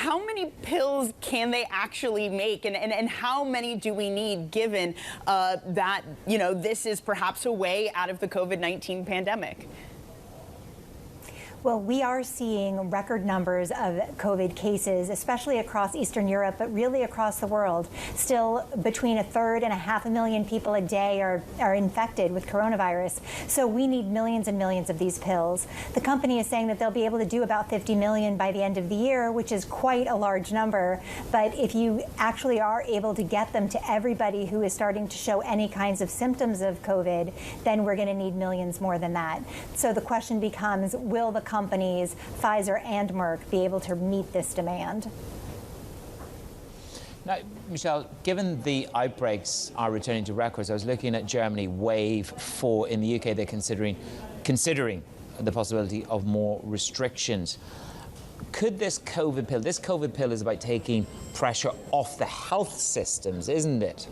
how many pills can they actually make, and how many do we need, given that, this is perhaps a way out of the COVID-19 pandemic? Well, we are seeing record numbers of COVID cases, especially across Eastern Europe, but really across the world. Still, between 1/3 and 500,000 people a day are infected with coronavirus. So we need millions and millions of these pills. The company is saying that they'll be able to do about 50 million by the end of the year, which is quite a large number. But if you actually are able to get them to everybody who is starting to show any kinds of symptoms of COVID, then we're going to need millions more than that. So the question becomes, will the companies, Pfizer and Merck, be able to meet this demand? Now, Michelle, given the outbreaks are returning to records, I was looking at Germany, wave 4. In the UK, they're considering the possibility of more restrictions. Could this COVID pill is about taking pressure off the health systems, isn't it?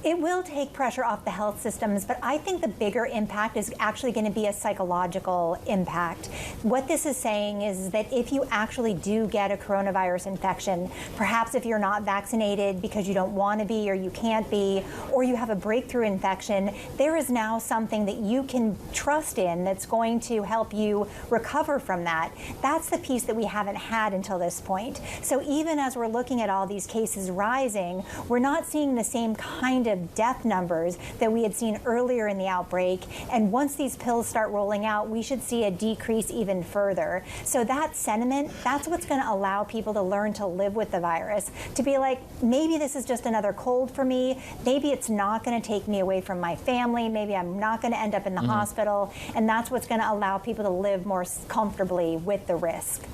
It will take pressure off the health systems, but I think the bigger impact is actually going to be a psychological impact. What this is saying is that if you actually do get a coronavirus infection, perhaps if you're not vaccinated because you don't want to be or you can't be, or you have a breakthrough infection, there is now something that you can trust in that's going to help you recover from that. That's the piece that we haven't had until this point. So even as we're looking at all these cases rising, we're not seeing the same kind of death numbers that we had seen earlier in the outbreak. And once these pills start rolling out, we should see a decrease even further. So that sentiment, that's what's going to allow people to learn to live with the virus, to be like, maybe this is just another cold for me. Maybe it's not going to take me away from my family. Maybe I'm not going to end up in the hospital. And that's what's going to allow people to live more comfortably with the risk.